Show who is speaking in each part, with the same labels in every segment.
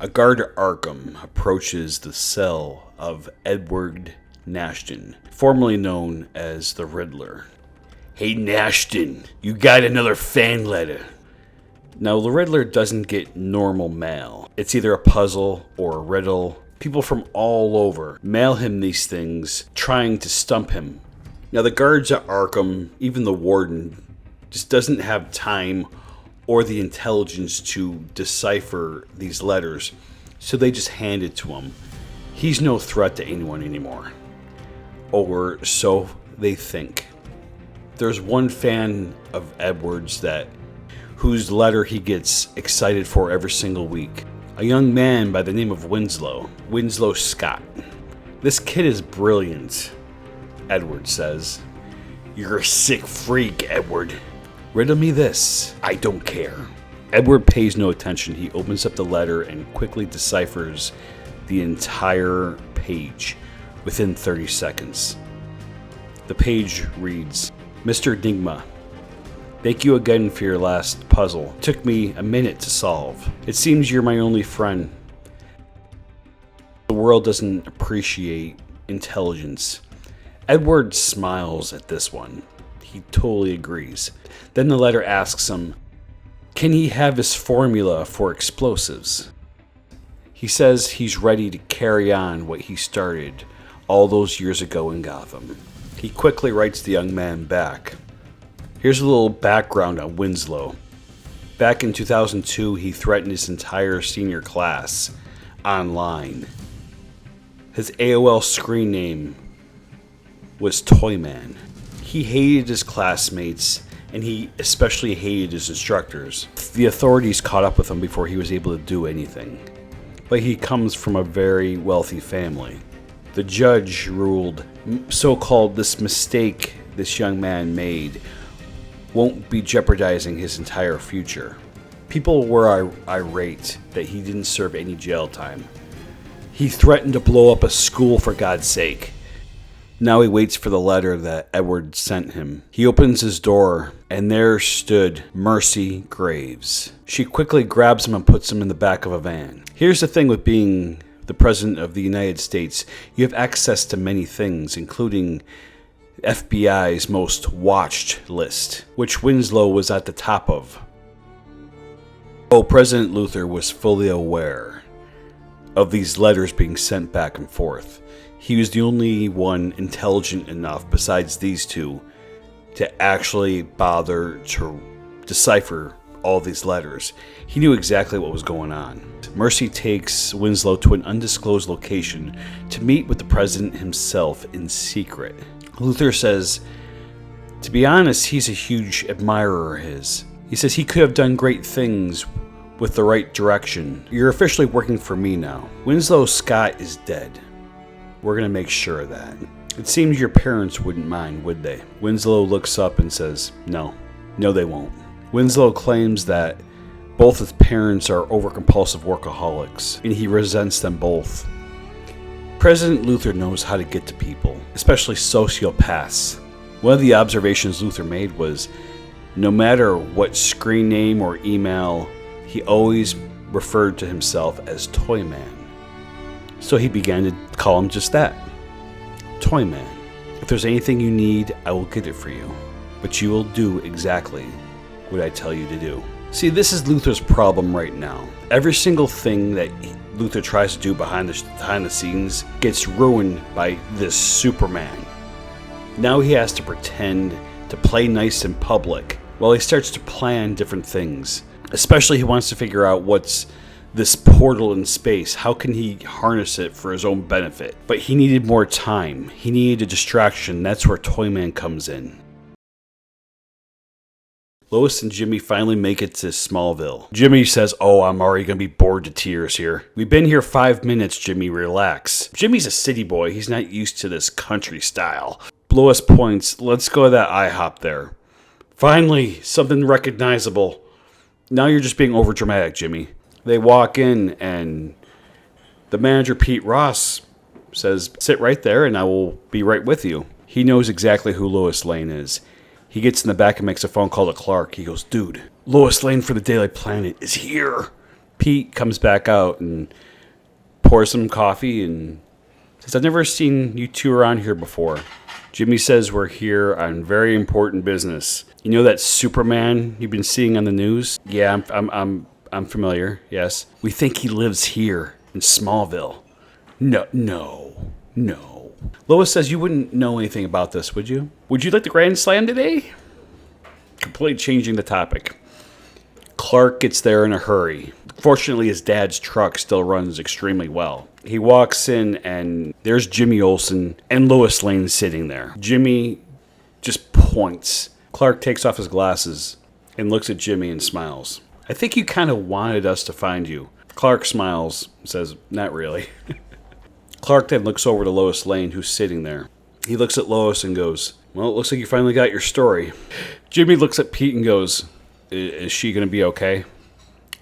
Speaker 1: A guard at Arkham approaches the cell of Edward Nashton, formerly known as the Riddler. "Hey Nashton, you got another fan letter." Now, the Riddler doesn't get normal mail. It's either a puzzle or a riddle. People from all over mail him these things, trying to stump him. Now, the guards at Arkham, even the warden, just doesn't have time or the intelligence to decipher these letters, so they just hand it to him. He's no threat to anyone anymore. Or so they think. There's one fan of Edward's whose letter he gets excited for every single week. A young man by the name of Winslow Scott. "This kid is brilliant," Edward says. "You're a sick freak, Edward. Riddle me this." "I don't care." Edward pays no attention. He opens up the letter and quickly deciphers the entire page within 30 seconds. The page reads, "Mr. Enigma, thank you again for your last puzzle. It took me a minute to solve. It seems you're my only friend. The world doesn't appreciate intelligence." Edward smiles at this one. He totally agrees. Then the letter asks him, can he have his formula for explosives? He says he's ready to carry on what he started all those years ago in Gotham. He quickly writes the young man back. Here's a little background on Winslow. Back in 2002, he threatened his entire senior class online. His AOL screen name was Toyman. He hated his classmates, and he especially hated his instructors. The authorities caught up with him before he was able to do anything. But he comes from a very wealthy family. The judge ruled so-called this mistake this young man made won't be jeopardizing his entire future. People were irate that he didn't serve any jail time. He threatened to blow up a school for God's sake. Now he waits for the letter that Edward sent him. He opens his door, and there stood Mercy Graves. She quickly grabs him and puts him in the back of a van. Here's the thing with being the President of the United States. You have access to many things, including FBI's most watched list, which Winslow was at the top of. President Luthor was fully aware of these letters being sent back and forth. He was the only one intelligent enough, besides these two, to actually bother to decipher all these letters. He knew exactly what was going on. Mercy takes Winslow to an undisclosed location to meet with the president himself in secret. Luthor says, to be honest, he's a huge admirer of his. He says he could have done great things with the right direction. You're officially working for me now. Winslow Scott is dead. We're going to make sure of that. It seems your parents wouldn't mind, would they? Winslow looks up and says, no, they won't. Winslow claims that both his parents are overcompulsive workaholics, and he resents them both. President Luthor knows how to get to people, especially sociopaths. One of the observations Luthor made was, no matter what screen name or email, he always referred to himself as Toyman. So he began to call him just that, Toyman. If there's anything you need, I will get it for you. But you will do exactly what I tell you to do. See, this is Luthor's problem right now. Every single thing that Luthor tries to do behind the scenes gets ruined by this Superman. Now he has to pretend to play nice in public while he starts to plan different things. Especially he wants to figure out what's this portal in space. How can he harness it for his own benefit? But he needed more time. He needed a distraction. That's where Toyman comes in. Lois and Jimmy finally make it to Smallville. Jimmy says, I'm already going to be bored to tears here. We've been here 5 minutes, Jimmy, relax. Jimmy's a city boy. He's not used to this country style. Lois points, let's go to that IHOP there. Finally, something recognizable. Now you're just being overdramatic, Jimmy. They walk in, and the manager, Pete Ross, says, sit right there, and I will be right with you. He knows exactly who Lois Lane is. He gets in the back and makes a phone call to Clark. He goes, dude, Lois Lane for the Daily Planet is here. Pete comes back out and pours some coffee and says, I've never seen you two around here before. Jimmy says we're here on very important business. You know that Superman you've been seeing on the news? Yeah, I'm familiar, yes. We think he lives here in Smallville. No. Lois says you wouldn't know anything about this, would you? Would you like the Grand Slam today? Completely changing the topic. Clark gets there in a hurry. Fortunately, his dad's truck still runs extremely well. He walks in and there's Jimmy Olsen and Lois Lane sitting there. Jimmy just points. Clark takes off his glasses and looks at Jimmy and smiles. I think you kind of wanted us to find you. Clark smiles and says, not really. Clark then looks over to Lois Lane, who's sitting there. He looks at Lois and goes, well, it looks like you finally got your story. Jimmy looks at Pete and goes, is she going to be okay?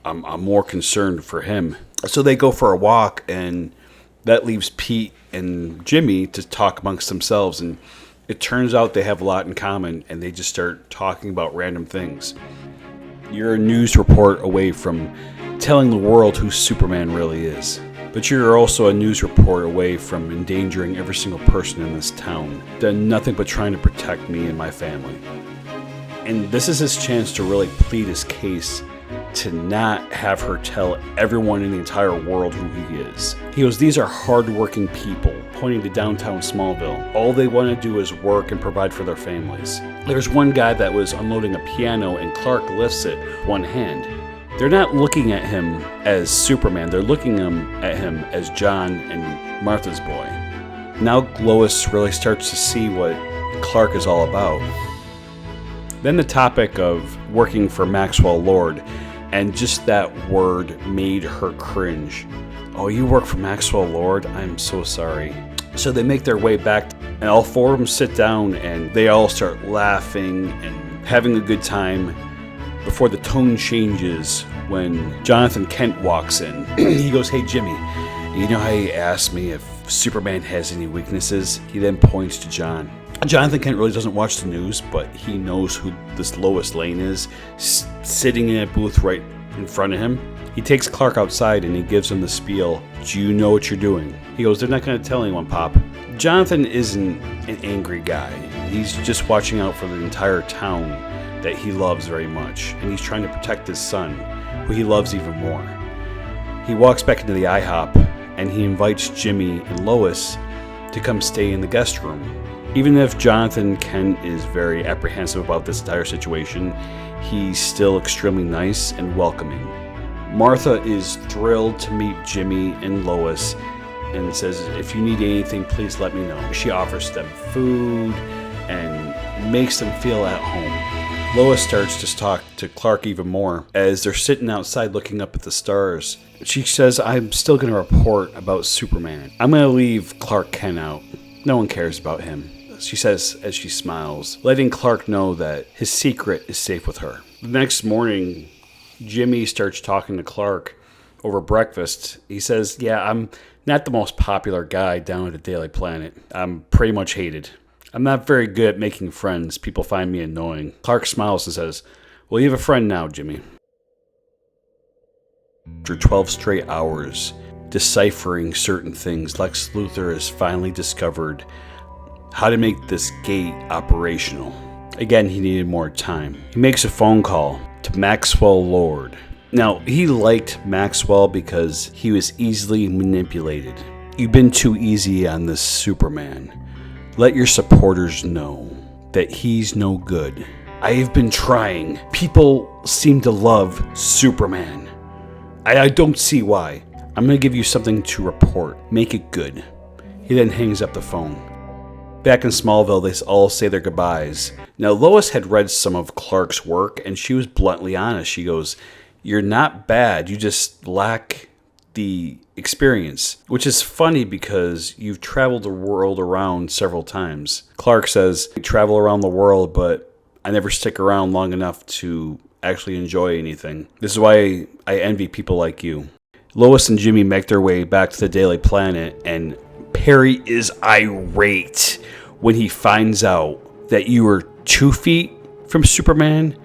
Speaker 1: I'm more concerned for him. So they go for a walk, and that leaves Pete and Jimmy to talk amongst themselves. And it turns out they have a lot in common, and they just start talking about random things. You're a news report away from telling the world who Superman really is. But you're also a news report away from endangering every single person in this town. Done nothing but trying to protect me and my family. And this is his chance to really plead his case to not have her tell everyone in the entire world who he is. He goes, these are hardworking people, pointing to downtown Smallville. All they want to do is work and provide for their families. There's one guy that was unloading a piano and Clark lifts it with one hand. They're not looking at him as Superman, they're looking at him as John and Martha's boy. Now Lois really starts to see what Clark is all about. Then the topic of working for Maxwell Lord, and just that word made her cringe. Oh, you work for Maxwell Lord? I'm so sorry. So they make their way back, and all four of them sit down, and they all start laughing and having a good time before the tone changes when Jonathan Kent walks in. He goes, hey, Jimmy, you know how you asked me if Superman has any weaknesses? He then points to John. Jonathan Kent really doesn't watch the news, but he knows who this Lois Lane is, sitting in a booth right in front of him. He takes Clark outside and he gives him the spiel. Do you know what you're doing? He goes, they're not going to tell anyone, Pop. Jonathan isn't an angry guy. He's just watching out for the entire town that he loves very much, and he's trying to protect his son, who he loves even more. He walks back into the IHOP, and he invites Jimmy and Lois to come stay in the guest room. Even if Jonathan Kent is very apprehensive about this entire situation, he's still extremely nice and welcoming. Martha is thrilled to meet Jimmy and Lois and says, if you need anything, please let me know. She offers them food and makes them feel at home. Lois starts to talk to Clark even more as they're sitting outside looking up at the stars. She says, I'm still going to report about Superman. I'm going to leave Clark Kent out. No one cares about him, she says as she smiles, letting Clark know that his secret is safe with her. The next morning, Jimmy starts talking to Clark over breakfast. He says, yeah, I'm not the most popular guy down at the Daily Planet. I'm pretty much hated. I'm not very good at making friends. People find me annoying. Clark smiles and says, well, you have a friend now, Jimmy. After 12 straight hours deciphering certain things, Lex Luthor has finally discovered how to make this gate operational. Again, he needed more time. He makes a phone call to Maxwell Lord. Now, he liked Maxwell because he was easily manipulated. You've been too easy on this Superman. Let your supporters know that he's no good. I have been trying. People seem to love Superman. I don't see why. I'm going to give you something to report. Make it good. He then hangs up the phone. Back in Smallville, they all say their goodbyes. Now, Lois had read some of Clark's work, and she was bluntly honest. She goes, you're not bad. You just lack the experience, which is funny because you've traveled the world around several times. Clark says, I travel around the world, but I never stick around long enough to actually enjoy anything. This is why I envy people like you. Lois and Jimmy make their way back to the Daily Planet, and Perry is irate when he finds out that you were 2 feet from Superman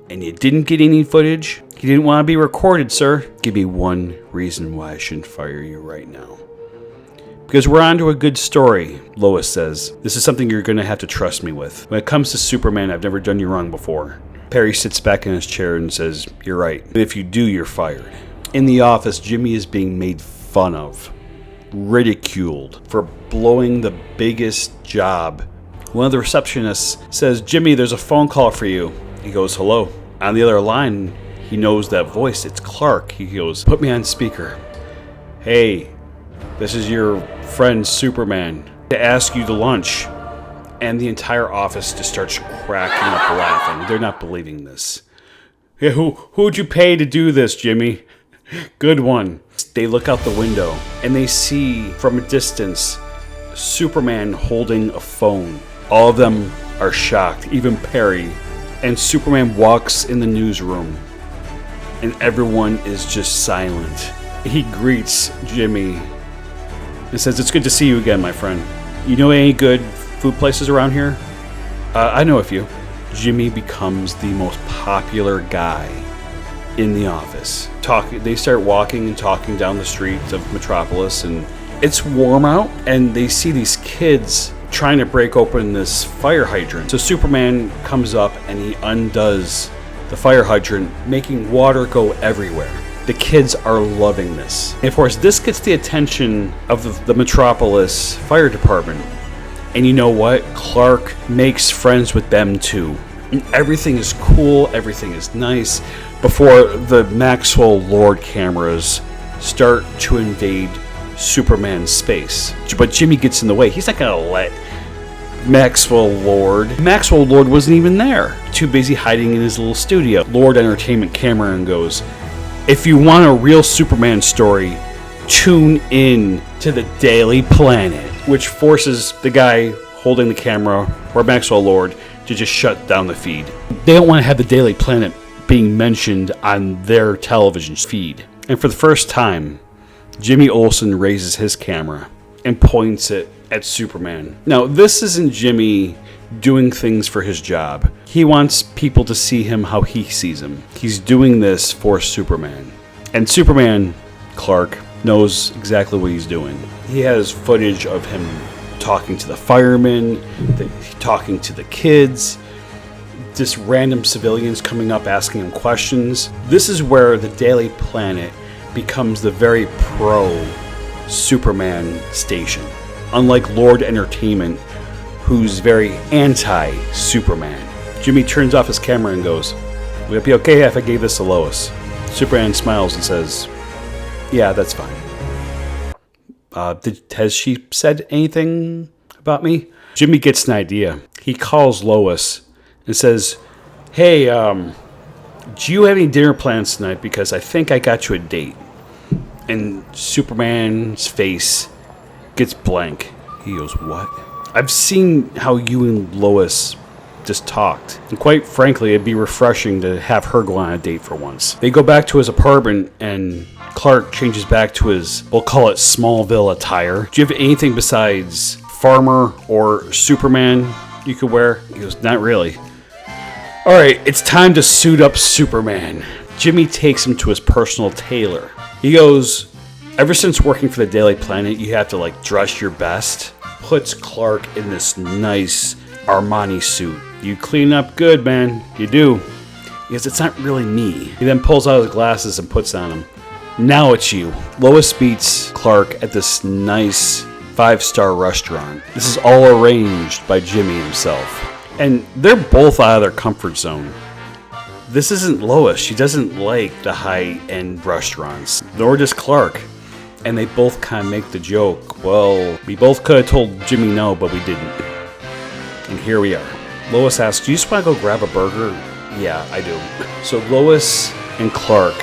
Speaker 1: and you didn't get any footage. He didn't want to be recorded, sir. Give me one reason why I shouldn't fire you right now. Because we're on to a good story, Lois says. This is something you're going to have to trust me with. When it comes to Superman, I've never done you wrong before. Perry sits back in his chair and says, you're right. But if you do, you're fired. In the office, Jimmy is being made fun of, ridiculed for blowing the biggest job. One of the receptionists says, Jimmy, there's a phone call for you. He goes, hello. On the other line, he knows that voice. It's Clark. He goes, put me on speaker. Hey, this is your friend Superman to ask you to lunch. And the entire office just starts cracking up laughing. They're not believing this. Yeah, who'd you pay to do this, Jimmy? Good one. They look out the window and they see from a distance Superman holding a phone. All of them are shocked, even Perry. And Superman walks in the newsroom and everyone is just silent. He greets Jimmy and says, it's good to see you again, my friend. You know any good food places around here? I know a few. Jimmy becomes the most popular guy in the office. They start walking and talking down the streets of Metropolis, and it's warm out, and they see these kids trying to break open this fire hydrant. So Superman comes up and he undoes the fire hydrant, making water go everywhere. The kids are loving this. And of course, this gets the attention of the Metropolis Fire Department. And you know what? Clark makes friends with them too. And everything is cool, everything is nice, before the Maxwell Lord cameras start to invade Superman's space. But Jimmy gets in the way. He's not going to let Maxwell Lord wasn't even there. Too busy hiding in his little studio. Lord Entertainment Cameron goes, if you want a real Superman story, tune in to the Daily Planet, which forces the guy holding the camera, or Maxwell Lord, to just shut down the feed. They don't want to have the Daily Planet being mentioned on their television feed. And for the first time, Jimmy Olsen raises his camera and points it at Superman. Now, this isn't Jimmy doing things for his job. He wants people to see him how he sees him. He's doing this for Superman. And Superman, Clark, knows exactly what he's doing. He has footage of him talking to the firemen, talking to the kids, just random civilians coming up asking him questions. This is where the Daily Planet becomes the very pro-Superman station. Unlike Lord Entertainment, who's very anti-Superman. Jimmy turns off his camera and goes, would it be okay if I gave this to Lois? Superman smiles and says, yeah, that's fine. Has she said anything about me? Jimmy gets an idea. He calls Lois and says, hey, do you have any dinner plans tonight? Because I think I got you a date. And Superman's face gets blank. He goes, what? I've seen how you and Lois just talked. And quite frankly, it'd be refreshing to have her go on a date for once. They go back to his apartment and Clark changes back to his, we'll call it Smallville attire. Do you have anything besides farmer or Superman you could wear? He goes, not really. All right, it's time to suit up Superman. Jimmy takes him to his personal tailor. He goes, ever since working for the Daily Planet, you have to dress your best. Puts Clark in this nice Armani suit. You clean up good, man. You do. Because it's not really me. He then pulls out his glasses and puts on them. Now it's you. Lois meets Clark at this nice 5-star restaurant. This is all arranged by Jimmy himself. And they're both out of their comfort zone. This isn't Lois. She doesn't like the high-end restaurants. Nor does Clark. And they both kind of make the joke, well, we both could have told Jimmy no, but we didn't. And here we are. Lois asks, do you just want to go grab a burger? Yeah, I do. So Lois and Clark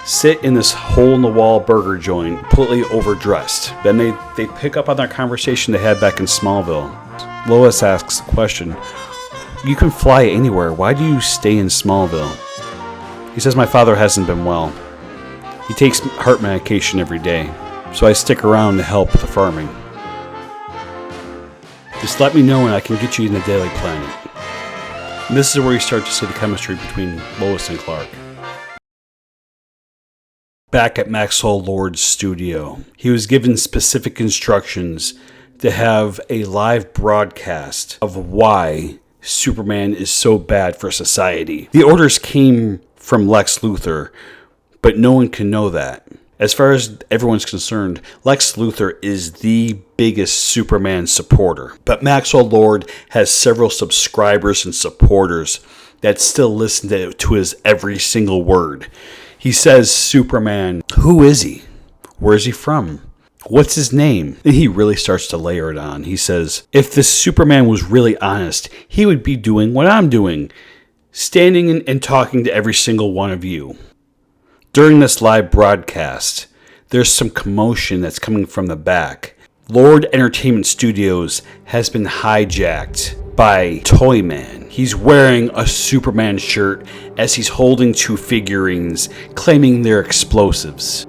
Speaker 1: sit in this hole-in-the-wall burger joint, completely overdressed. Then they pick up on their conversation they had back in Smallville. Lois asks the question, you can fly anywhere. Why do you stay in Smallville? He says, my father hasn't been well. He takes heart medication every day, so I stick around to help with the farming. Just let me know and I can get you in the Daily Planet. And this is where you start to see the chemistry between Lois and Clark. back at Maxwell Lord's studio. He was given specific instructions to have a live broadcast of why Superman is so bad for society. The orders came from Lex Luthor, but no one can know that. As far as everyone's concerned, Lex Luthor is the biggest Superman supporter. But Maxwell Lord has several subscribers and supporters that still listen to his every single word. He says, Superman, who is he? Where is he from? What's his name? And he really starts to layer it on. He says, if this Superman was really honest, he would be doing what I'm doing, standing and talking to every single one of you. During this live broadcast, there's some commotion that's coming from the back. Lord Entertainment Studios has been hijacked by Toyman. He's wearing a Superman shirt as he's holding two figurines, claiming they're explosives.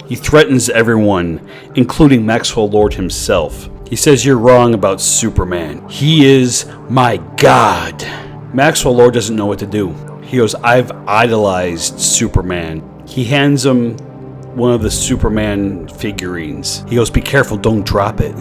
Speaker 1: He threatens everyone, including Maxwell Lord himself. He says, you're wrong about Superman. He is my God. Maxwell Lord doesn't know what to do. He goes, I've idolized Superman. He hands him one of the Superman figurines. He goes, be careful, don't drop it.